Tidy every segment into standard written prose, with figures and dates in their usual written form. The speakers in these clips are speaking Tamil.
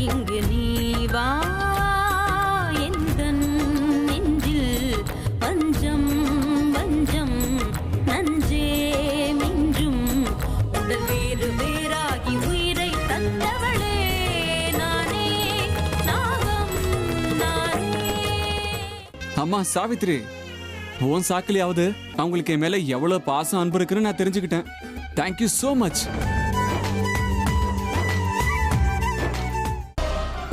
இங்கு நீ வா எந்தன் நெஞ்சில் பஞ்சம் வஞ்சம் நஞ்சே மிஞ்சும் உடல் வேறு வேறாகி உயிரை தந்தவளே நானே நாகம் நானே. அம்மா சாவித்ரி, உன் சாக்கிலியாவது அவங்களுக்கு என் மேல எவ்வளவு பாசம் அன்பு இருக்குன்னு நான் தெரிஞ்சுக்கிட்டேன். Thank you so much.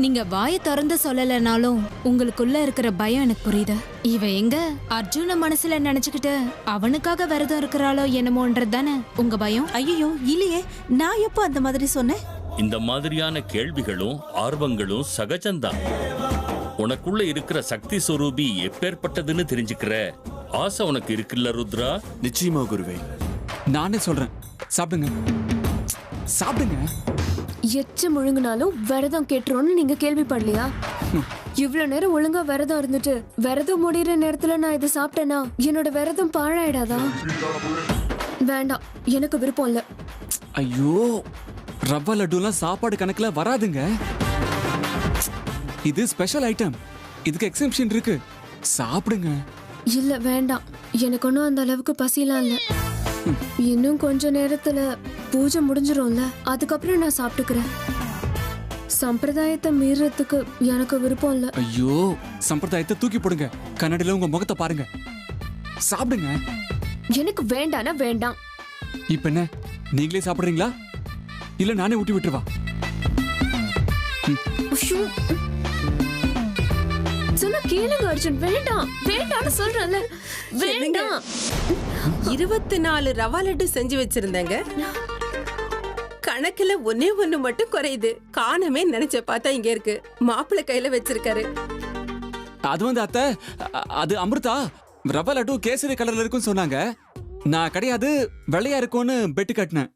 நீங்க வாயை திறந்து சொல்லலைனாலும் உங்களுக்குள்ள இருக்கிற பயம் எனக்கு புரியுது. இவ எங்க அர்ஜுன மனசுல நினைச்சுக்கிட்டு அவனுக்காக விரதம் இருக்கிறாளோ என்னமோன்றது தானே உங்க பயம்? ஐயோ இல்லையே, நான் எப்போ அந்த மாதிரி சொன்னேன்? இந்த மாதிரியான கேள்விகளும் ஆர்வங்களும் சகஜம்தான். உனக்குள்ள இருக்கிற சக்தி சொரூபி எப்பேற்பட்டதுன்னு தெரிஞ்சுக்கிற ஆசை உனக்கு இருக்குல்ல ருத்ரா? நிச்சயமா குருவே. நானே சொல்றேன், சாப்பிடுங்க சாப்பிடுங்க. எச்ச முழுங்கினாலும் விரதம் கேட்டுருவோன்னு நீங்க கேள்விப்படலையா? இவ்வளவு நேரம் ஒழுங்கா விரதம் இருந்துட்டு விரதம் முடிகிற நேரத்துல நான் இதை சாப்பிட்டேனா என்னோட விரதம் பாழாயிடாதா? வேண்டாம், எனக்கு விருப்பம் இல்ல. ஐயோ, ரவா லட்டுலாம் சாப்பாடு கணக்குல வராதுங்க. இது ஸ்பெஷல் ஐட்டம், இதுக்கு எக்ஸெப்ஷன் இருக்கு. சாப்பிடுங்க. இல்ல வேண்டாம், எனக்கு ஒன்றும் அந்த அளவுக்கு பசிலாம் இல்ல. இன்னும் கொஞ்ச நேரத்துல பூஜை முடிஞ்சிரும்ல, அதுக்கப்புறம் நான் சாப்பிட்டுக்கிறேன். சம்பிரதாயத்தை மீறதுக்கு எனக்கு விருப்பம் இல்ல. ஐயோ, சம்பிரதாயத்தை தூக்கி போடுங்க. கண்ணாடியில உங்க முகத்தை பாருங்க. சாப்பிடுங்க. எனக்கு வேண்டானா வேண்டாம். இப்ப என்ன, நீங்களே சாப்பிடுறீங்களா இல்ல நானே ஊட்டி விட்டுருவா? சொன்னா கேளுங்க அர்ஜுன். வேண்டாம் வேண்டாம்னு சொல்றேன்ல, வேண்டாம். 24 ரவா லட்டு செஞ்சு வச்சிருந்தேங்க. கணக்குல ஒன்னே ஒண்ணு மட்டும் குறையுது. காணமே நினைச்ச பார்த்தா இங்க இருக்கு. மாப்பிள்ளை கையில வச்சிருக்காரு. அது அத்தை, அது அமிர்தா. ரவா லட்டு கேசரி கலர்ல இருக்குன்னு சொன்னாங்க. நான் கிடையாது, வெள்ளையா இருக்கும்னு பெட்டு கட்டினேன்.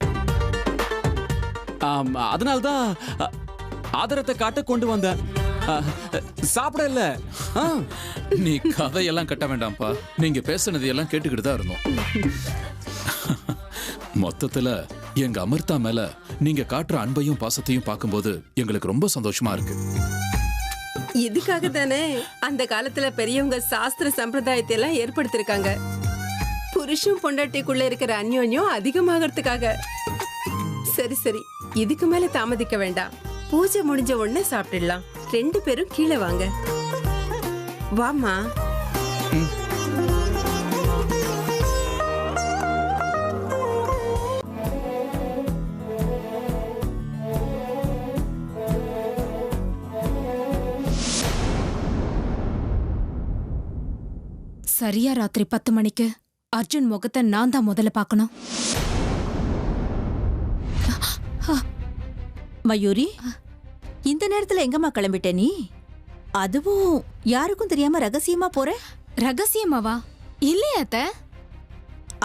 அதனால்தான் ஆதரத்தை காட்ட கொண்டு வந்தேன். சாப்பிட இல்ல. நீ கதையெல்லாம் கட்ட வேண்டாம்ப்பா. நீங்க பேசுனது எல்லாம் கேட்டுக்கிட்டு தான் இருந்தோம். மொத்தத்துல எங்க அமிர்தா மேல நீங்க காட்டுற அன்பையும் பாசத்தையும் பார்க்கும்போது எங்களுக்கு ரொம்ப சந்தோஷமா இருக்கு. இதுக்காக தானே அந்த காலத்துல பெரியவங்க சாஸ்திர சம்பிரதாயத்தை எல்லாம் ஏற்படுத்திருக்காங்க. புருஷன் பொண்டாட்டிக்குள்ள இருக்கிற அந்யோன்யம் அதிகமாகறதுக்காக. சரி சரி, இதுக்கு மேல தாமதிக்க வேண்டாம். பூஜை முடிஞ்ச உடனே சாப்பிட்டுடலாம். 2 பேரும் கீழே வாங்க. வாமா. சரியா ராத்திரி 10 மணிக்கு அர்ஜுன் முகத்தை நான் தான் முதல்ல பார்க்கணும். மயூரி, இந்த நேரத்துல எங்கம்மா கிளம்பிட்ட நீ? அதுவும் யாருக்கும் தெரியாம ரகசியமா போற? ரகசியமாவா? இல்லையா அத்தை.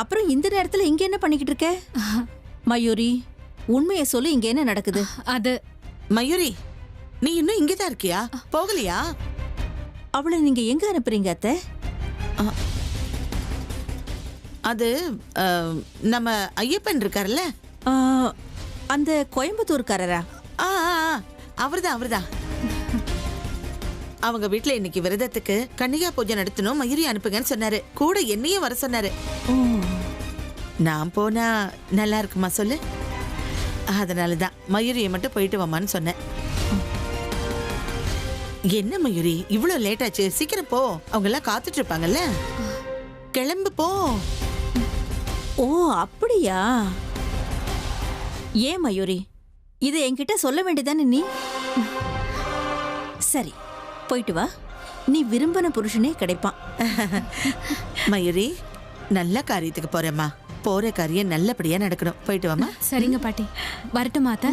அப்புறம் இந்த நேரத்துல இங்க என்ன பண்ணிக்கிட்டு இருக்க? மயூரி, உண்மையை சொல்லு, இங்க என்ன நடக்குது? அது மயூரி, நீ இன்னும் இங்கதான் இருக்கியா? போகலையா? அவளை நீங்க எங்க அனுப்புறீங்க அத்தை? அது நம்ம ஐயப்பன் இருக்காருல்ல, அந்த கோயம்புத்தூர்காரரா? அவர்தான். அவங்க வீட்டுல இன்னைக்கு விரதத்துக்கு கன்னிகா பூஜை நடத்தணும், மயூரி அனுப்புங்கன்னு சொன்னாரு. கூட என்னையும் வர சொன்னாரு. நான் போனா நல்லா இருக்குமா சொல்லு? அதனாலதான் மயூரியை மட்டும் போயிட்டு வாமான்னு சொன்னேன். என்ன மயூரி இவ்வளவு லேட் ஆச்சு? சீக்கிரம் போ, அவங்க எல்லாம் காத்துட்டு இருப்பாங்கல்ல. கிளம்பு போ. ஓ அப்படியா? ஏன் மயூரி, இதை என்கிட்ட சொல்ல வேண்டியதானே நீ? சரி, போயிட்டு வா. நீ விரும்பின புருஷனே கிடைப்பான். மயூரி, நல்ல காரியத்துக்கு போறேம்மா. போற காரியம் நல்லபடியா நடக்கணும். போயிட்டு வாமா. சரிங்க பாட்டி, வரட்டுமா அத்தை?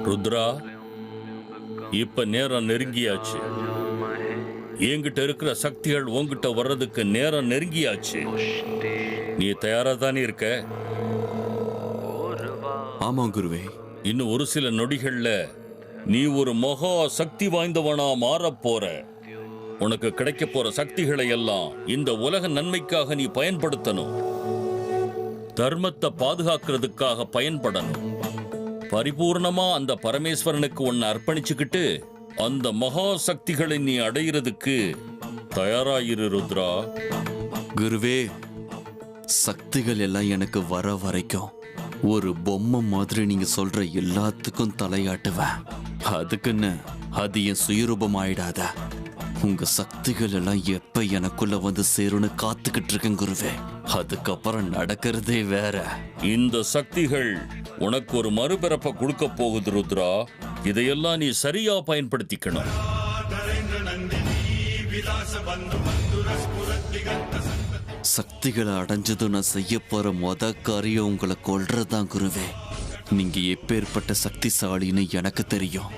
ருத்ரா, இப்ப நேரம் நெருங்கியாச்சு. என்கிட்ட இருக்கிற சக்திகள் உன்கிட்ட வர்றதுக்கு நேரம் நெருங்கியாச்சு. நீ தயாரா தானே இருக்க? ஆமா குருவே. இன்னும் ஒரு சில நொடிகள்ல நீ ஒரு மகா சக்தி வாய்ந்தவனா மாறப் போற. உனக்கு கிடைக்க போற சக்திகளை எல்லாம் இந்த உலக நன்மைக்காக நீ பயன்படுத்தணும். தர்மத்தை பாதுகாக்கிறதுக்காக பயன்படணும். பரிபூர்ணமா அந்த பரமேஸ்வரனுக்கு உன்னை அர்ப்பணிச்சுக்கிட்டு அந்த மகா சக்திகளை நீ அடையிறதுக்கு தயாராயிரு ருத்ரா. குருவே, சக்திகள் எல்லாம் எனக்கு வர வரைக்கும் ஒரு பொம்மை மாதிரி நீங்க சொல்ற எல்லாத்துக்கும் தலையாட்டுவேன். அதுக்குன்னு அது என் சுயரூபம் ஆயிடாத. உங்க சக்திகள் எல்லாம் எப்ப எனக்குள்ள வந்து சேரும்னு காத்துக்கிட்டு இருக்கேன் குருவே. அதுக்கப்புறம் நடக்கிறதே வேற. இந்த சக்திகள் உனக்கு ஒரு மறுபிறப்ப கொடுக்க போகுது ருத்ரா. இதையெல்லாம் நீ சரியா பயன்படுத்திக்கணும். சக்திகளை அடைஞ்சதும் நான் செய்ய போற மொத காரியம் உங்களை கொல்றதுதான் குருவே. நீங்க எப்பேற்பட்ட சக்திசாலின்னு எனக்கு தெரியும்.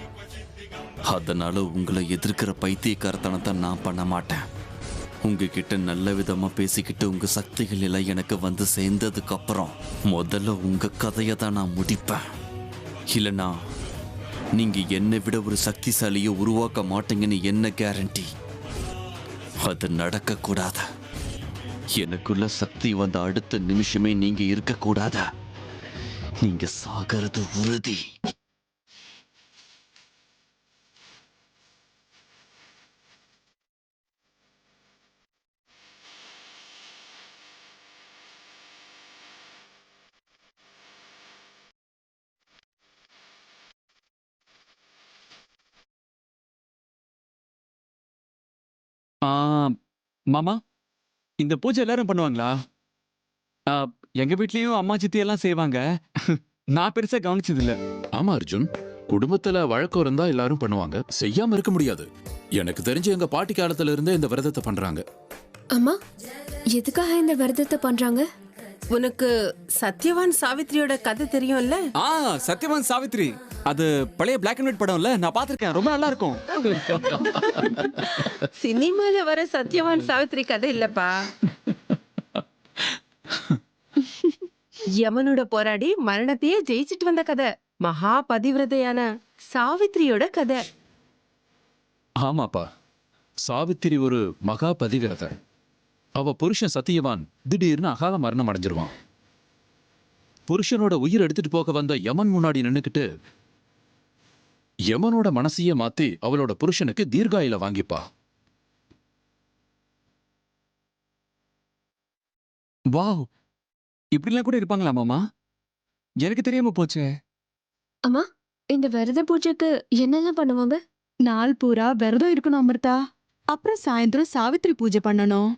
அதனால உங்களை எதிர்க்கிற பைத்தியக்காரத்தனத்தை நான் பண்ண மாட்டேன். உங்ககிட்ட நல்ல விதமா பேசிக்கிட்டு உங்க சக்திகள் எல்லாம் எனக்கு வந்து சேர்ந்ததுக்கு அப்புறம் முதல்ல உங்க கதையை தான் நான் முடிப்பேன். இல்லைனா நீங்க என்னை விட ஒரு சக்திசாலியை உருவாக்க மாட்டீங்கன்னு என்ன கேரண்டி? அது நடக்க கூடாது. எனக்குள்ள சக்தி வந்த அடுத்த நிமிஷமே நீங்க இருக்கக்கூடாத. நீங்க சாகிறது உறுதி. மாமா, இந்த பூஜை எல்லாரும் பண்ணுவாங்களா? ஆ, எங்க வீட்லயும் அம்மா சித்தி எல்லாம் செய்வாங்க. நான் பெருசா கவனிச்சது இல்ல. ஆமா அர்ஜுன், குடும்பத்துல வழக்கம் இருந்தா எல்லாரும் பண்ணுவாங்க. செய்யாம இருக்க முடியாது. எனக்கு தெரிஞ்சு எங்க பாட்டி காலத்துல இருந்தே இந்த விரதத்தை பண்றாங்க. அம்மா, எதுக்காக இந்த விரதத்தை பண்றாங்க? உனக்கு சத்யவான் சாவித்ரியோட கதை தெரியும்ல? சத்யவான் சாவித்ரி, அது பழைய பிளாக் அண்ட் ஒயிட் படம்ல, நான் பார்த்திருக்கேன். ரொம்ப நல்லா இருக்கும். சினிமால வர சத்யவான் சாவித்ரி கதை இல்லப்பா. யமனோட போராடி மரணத்தையே ஜெயிச்சிட்டு வந்த கதை. மகா பதிவிரதையான சாவித்ரியோட கதை. ஆமாப்பா, சாவித்திரி ஒரு மகா பதிவிரதை. அவ புருஷன் சத்தியவான் திடீர்னு அகால மரணம் அடைஞ்சிருவான். புருஷனோட உயிர் எடுத்துட்டு போக வந்த யமன் முன்னாடி நின்னுக்கிட்டு யமனோட மனசையே மாத்தி அவளோட புருஷனுக்கு தீர்காயில வாங்கிப்பா. வாவ், இப்படிலாம் கூட இருப்பாங்களா மாமா? எனக்கு தெரியாம போச்சே. அம்மா, இந்த விரத பூஜைக்கு என்னெல்லாம் பண்ணுவாங்க? நாள் பூரா விரதம் இருக்கணும் அமிர்தா. அப்புறம் சாயந்தரம் சாவித்திரி பூஜை பண்ணணும்.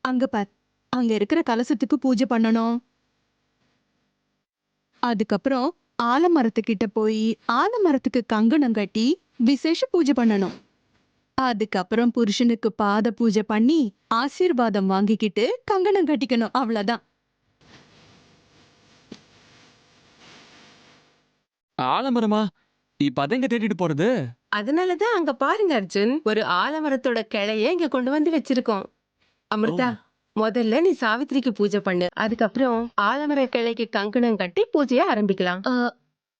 அங்க பார், அங்க இருக்கிற கலசத்துக்கு பூஜை பண்ணணும். அதுக்கப்புறம் ஆலமரத்துக்கிட்ட போய் ஆலமரத்துக்கு கங்கணம் கட்டி விசேஷ பூஜை பண்ணணும். அதுக்கப்புறம் புருஷனுக்கு பாத பூஜை பண்ணி ஆசீர்வாதம் வாங்கிக்கிட்டு கங்கணம் கட்டிக்கணும். அவ்வளவுதான். ஆலமரமா? இப்ப அதெங்க தேடிட்டு போறது? அதனாலதான் அங்க பாருங்க அர்ஜுன், ஒரு ஆலமரத்தோட கிளைய இங்க கொண்டு வந்து வச்சிருக்கோம். அமிர்தா, முதல்ல நீ சாவித்திரிக்கு பூஜை பண்ணு. அதுக்கப்புறம் ஆலமர கிளைக்கு கங்கணம் கட்டி பூஜைய ஆரம்பிக்கலாம்.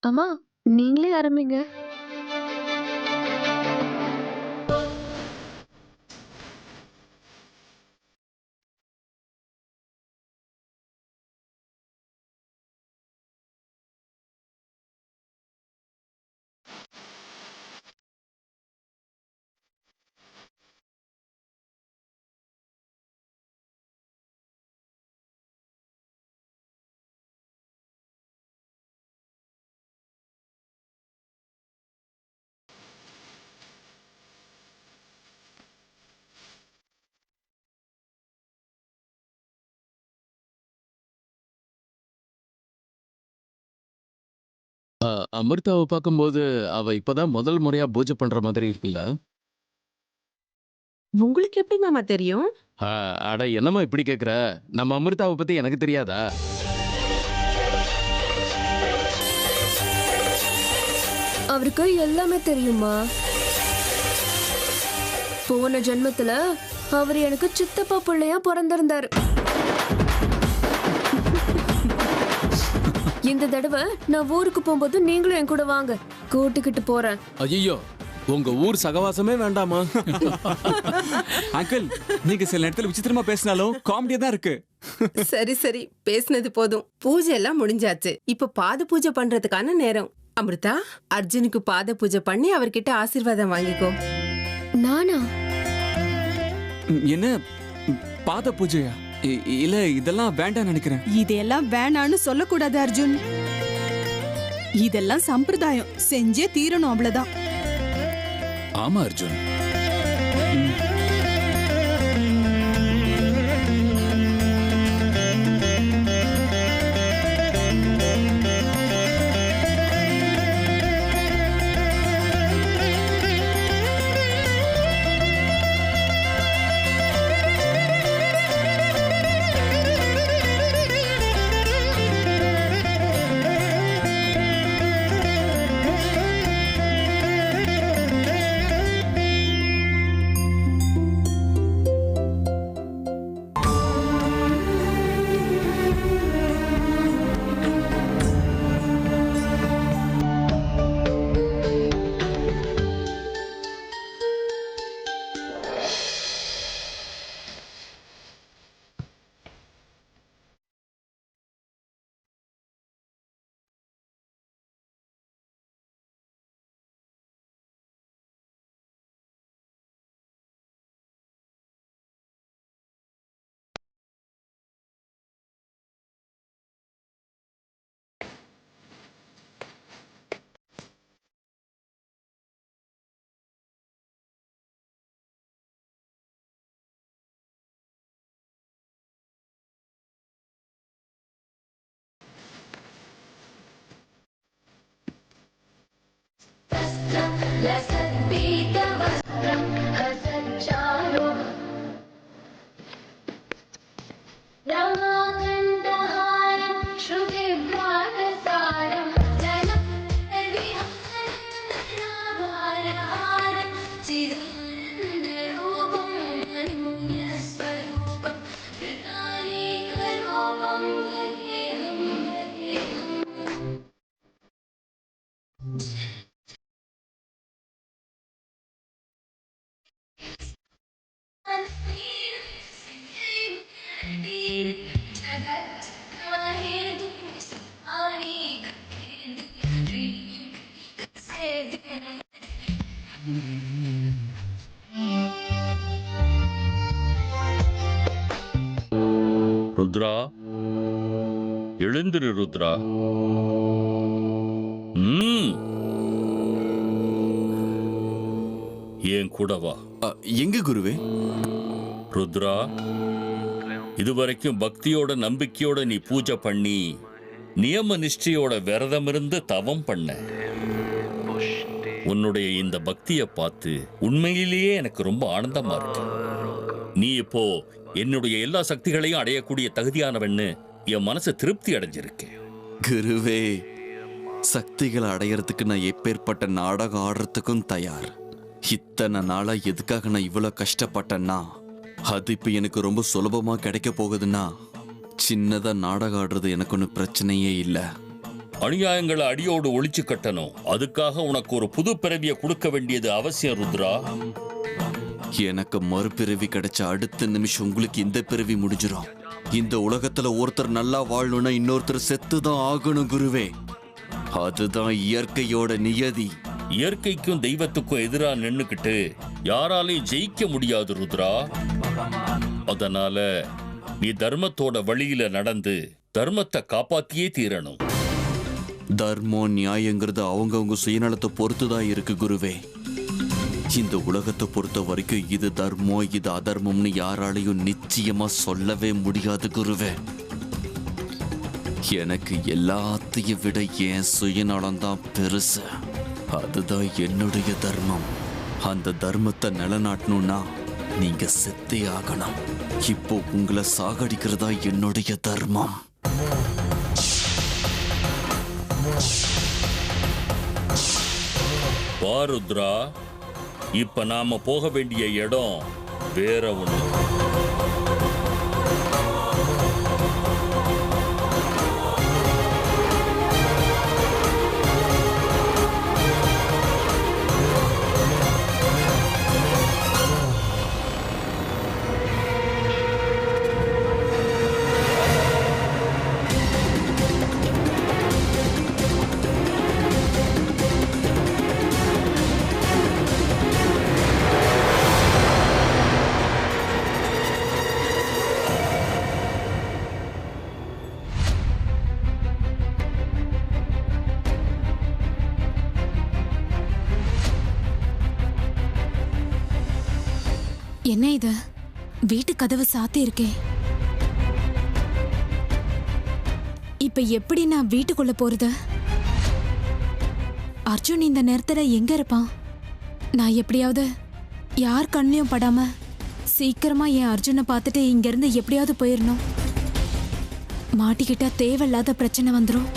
அம்மா, நீங்களே ஆரம்பிங்க. அமிர்தாவை பார்க்கும்போது அவ இப்பதான் முதல் முறையா பூஜை பண்ற மாதிரி இருக்குல்ல? உங்களுக்கு எப்படி மாமா தெரியும்? அட என்னம்மா இப்படி கேக்குற? நம்ம அமிர்தாவை பத்தி எனக்கு தெரியாதா? அவருக்கு எல்லாமே தெரியுமா? போன ஜென்மத்துல அவர் எனக்கு சித்தப்பா பிள்ளையா பிறந்திருந்தாரு. இந்த தடவை நான் ஊருக்கு போகும்போது நீங்களும் என் கூட வாங்க, கூட்டிக்கிட்டு போறேன். ஐயோ, உங்க ஊர் சகவாசமே வேண்டாமா? அங்கிள், நீங்க சில நேரத்துல விசித்திரமா பேசினாலும் காமெடியா தான் இருக்கு. சரி சரி, பேசினது போதும். பூஜை எல்லாம் முடிஞ்சாச்சு. இப்ப பாத பூஜை பண்றதுக்கான நேரம். அமிர்தா, அர்ஜுனுக்கு பாத பூஜை பண்ணி அவர்கிட்ட ஆசீர்வாதம் வாங்கிக்கோ. நானா? என்ன பாத பூஜையா? இல்ல, இதெல்லாம் வேண்டாம் நினைக்கிறேன். இதெல்லாம் வேணான்னு சொல்லக்கூடாது அர்ஜுன். இதெல்லாம் சம்பிரதாயம், செஞ்சே தீரணும், அவ்வளவுதான். ஆமா அர்ஜுன். ருத்ரா, எழுந்திரு ருத்ரா. ஏன் கூட வா. எங்க குருவே? ருத்ரா, இதுவரைக்கும் பக்தியோட நம்பிக்கையோட நீ பூஜை பண்ணி நியம நிஷ்டையோட விரதம் இருந்து தவம் பண்ண. உன்னுடைய இந்த பக்தியை பார்த்து உண்மையிலேயே எனக்கு ரொம்ப ஆனந்தமா இருக்கு. நீ இப்போ என்னுடைய எல்லா சக்திகளையும் அடையக்கூடிய தகுதியானவன்னு என் மனசு திருப்தி அடைஞ்சிருக்கு. குருவே, சக்திகளை அடையறதுக்கு நான் எப்பேற்பட்ட நாடகம் ஆடுறதுக்கும் தயார். இத்தனை நாளா எதுக்காக நான் இவ்வளவு கஷ்டப்பட்டேன்னா அது இப்ப எனக்கு ரொம்ப சுலபமா கிடைக்க போகுதுன்னா சின்னதா நாடகம் ஆடுறது எனக்கு ஒன்றும் பிரச்சனையே இல்லை. அநியாயங்களை அடியோடு ஒழிச்சு கட்டணும். அதுக்காக உனக்கு ஒரு புது பிறவியை கொடுக்க வேண்டியது அவசியம் ருத்ரா. எனக்கு மறுபிறவி கிடைச்ச அடுத்த நிமிஷம் உங்களுக்கு இந்த பிறவி முடிஞ்சிடும். இந்த உலகத்துல ஒருத்தர் நல்லா வாழணும்னா இன்னொருத்தர் செத்துதான் ஆகணும் குருவே. அதுதான் இயற்கையோட நியதி. இயற்கைக்கும் தெய்வத்துக்கும் எதிரா நின்னுக்கிட்டு யாராலையும் ஜெயிக்க முடியாது ருத்ரா. அதனால நீ தர்மத்தோட வழியில நடந்து தர்மத்தை காப்பாத்தியே தீரணும். தர்மம் நியாயங்கிறது அவங்கவுங்க சுயநலத்தை பொறுத்துதான் இருக்கு குருவே. இந்த உலகத்தை பொறுத்த வரைக்கும் இது தர்மம் இது அதர்மம்னு யாராலையும் நிச்சயமா சொல்லவே முடியாது குருவே. எனக்கு எல்லாத்தையும் விட என் சுயநலம்தான் பெருசு. அதுதான் என்னுடைய தர்மம். அந்த தர்மத்தை நிலநாட்டணும்னா நீங்க செத்தே ஆகணும். இப்போ உங்களை சாகடிக்கிறதா என்னுடைய தர்மம். வா ருத்ரா, இப்ப நாம போக வேண்டிய இடம் வேற ஒண்ணு. என்ன இது? வீட்டு கதவு சாத்தி இருக்கே. இப்ப எப்படி நான் வீட்டுக்குள்ள போறது? அர்ஜுன் இந்த நேரத்துல எங்க இருப்பான்? நான் எப்படியாவது யார் கண்ணிலையும் படாம சீக்கிரமா என் அர்ஜுனை பார்த்துட்டு இங்க இருந்து எப்படியாவது போயிடணும். மாட்டிக்கிட்டா தேவையில்லாத பிரச்சனை வந்துடும்.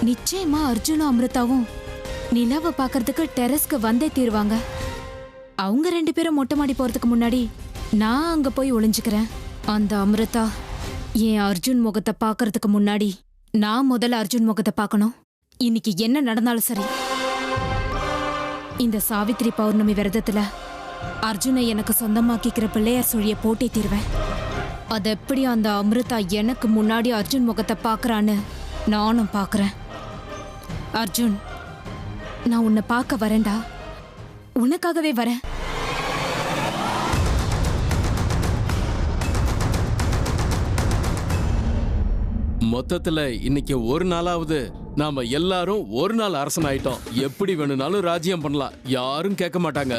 நிச்சயமா அர்ஜுனும் அமிர்தாவும் நிலாவை பார்க்கறதுக்கு டெரஸ்க்கு வந்தே தீருவாங்க. அவங்க 2 பேரும் மொட்டை மாடி போறதுக்கு முன்னாடி நான் அங்க போய் ஒளிஞ்சுக்கிறேன். அந்த அமிர்தா என் அர்ஜுன் முகத்தை பார்க்கறதுக்கு முன்னாடி நான் முதல்ல அர்ஜுன் முகத்தை பார்க்கணும். இன்னைக்கு என்ன நடந்தாலும் சரி, இந்த சாவித்திரி பௌர்ணமி விரதத்துல அர்ஜுனை எனக்கு சொந்தமாக்கிக்கிற பிள்ளையார் சுழிய போட்டே தீருவேன். அது எப்படி அந்த அமிர்தா எனக்கு முன்னாடி அர்ஜுன் முகத்தை பார்க்கறான்னு நானும் பார்க்கறேன். அர்ஜுன், நான் உன்னை பார்க்க வரேன்டா. உனக்காகவே வரேன். மொத்தத்துல இன்னைக்கு ஒரு நாளாவது நாம எல்லாரும் ஒரு நாள் அரசன் ஆயிட்டோம். எப்படி வேணும்னாலும் ராஜ்யம் பண்ணலாம், யாரும் கேட்க மாட்டாங்க.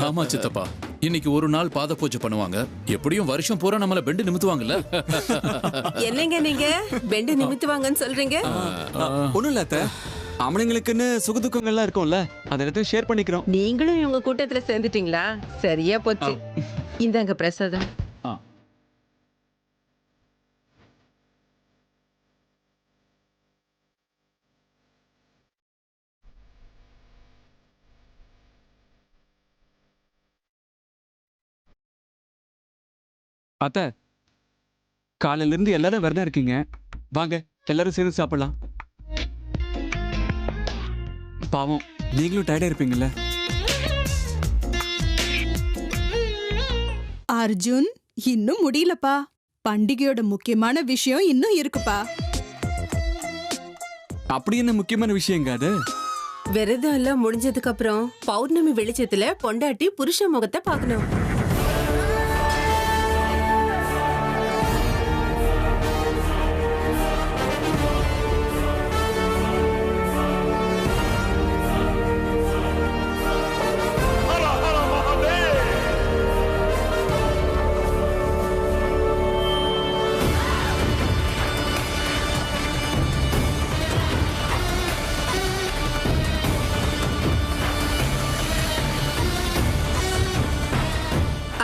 ஆமா சித்தப்பா, இன்னைக்கு ஒரு நாள் பாத பூஜை பண்ணுவாங்க. எப்படியும் வருஷம் பூரா நம்மள பெண்டு நிமித்துவாங்கல்ல. என்னங்க நீங்க பெண்டு நிமித்துவாங்கன்னு சொல்றீங்க? ஒண்ணும் இல்ல அத்தை, அவனுங்களுக்குன்னு சுகதுக்கங்கள்லாம் இருக்கும்ல, அதை எல்லாத்தையும் ஷேர் பண்ணிக்கிறோம். நீங்களும் இவங்க கூட்டத்துல சேர்ந்துட்டீங்களா? சரியா போச்சு. இந்தாங்க பிரசாதம். அத்தை, காலையில இருந்து எல்லாரும் விரதம் இருக்கீங்க. வாங்க எல்லாரும் சேர்ந்து சாப்பிடலாம். பாவம், நீங்களும் டயர்டா இருப்பீங்கல்ல. அர்ஜுன், இன்னும் முடியலப்பா. பண்டிகையோட முக்கியமான விஷயம் இன்னும் இருக்குப்பா. அப்படி என்ன முக்கியமான விஷயங்க அது? விரதம் எல்லாம் முடிஞ்சதுக்கு அப்புறம் பௌர்ணமி வெளிச்சத்துல பொண்டாட்டி புருஷ முகத்தை பார்க்கணும்.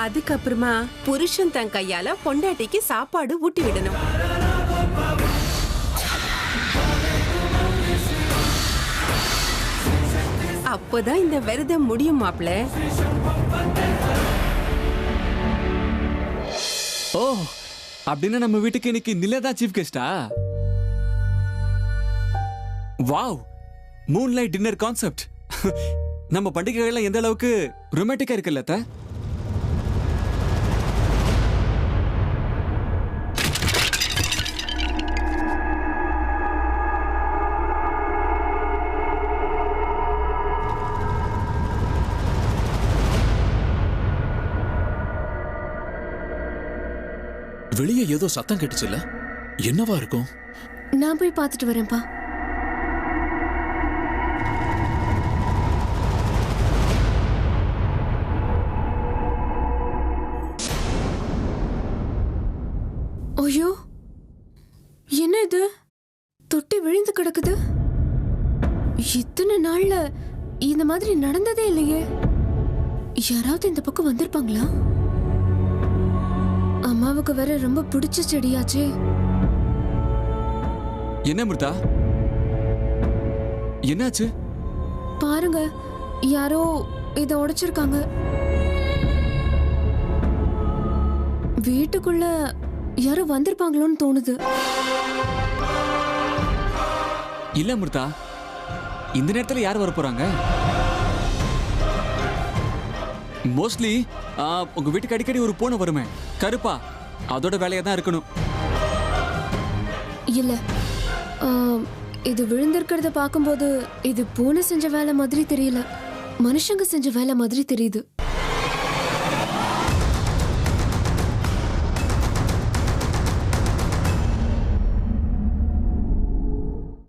அதுக்கப்புறமா புருஷன் தன் கையால பொண்டாட்டிக்கு சாப்பாடு ஊட்டி விடணும். அப்போதான் இந்த விரதம் முடியும் மாப்ள. ஓ, அப்படின்னா நம்ம வீட்டுக்கு இன்னைக்கு நிலா சீஃப் கெஸ்டா? Wow, moonlight dinner concept. நம்ம பண்டிகைகள் எந்த அளவுக்கு ரொமான்டிக்கா இருக்குல்ல அத்தை? வெளியே ஏதோ சத்தம் கேட்டுச்சுல்ல, என்னவா இருக்கும்? நான் போய் பார்த்துட்டு வரேன்ப்பா. ஐயோ, என்ன இது? தொட்டி விழுந்து கிடக்குது. இத்தனை நாள்ல இந்த மாதிரி நடந்ததே இல்லையே. யாராவது இந்த பக்கம் வந்திருப்பாங்களா? அம்மாவுக்கு வேற ரொம்ப பிடிச்ச செடியாச்சே. என்ன அமிர்தா, என்னாச்சு? பாருங்க, யாரோ இத உடைச்சிருக்காங்க. வீட்டுக்குள்ள யாரோ வந்திருப்பாங்களோன்னு தோணுது. இல்ல அமிர்தா, இந்த நேரத்துல யார் வர போறாங்க? மோஸ்ட்லி உங்க வீட்டுக்கு அடிக்கடி ஒரு பூனை வருமே, கருப்பா, அதோட வேலையா தான் இருக்கணும். இல்ல, இது விழுந்திருக்கிறத பார்க்கும்போது இது பூனை செஞ்ச வேலை மாதிரி தெரியல, மனுஷங்க செஞ்ச வேலை மாதிரி தெரியுது.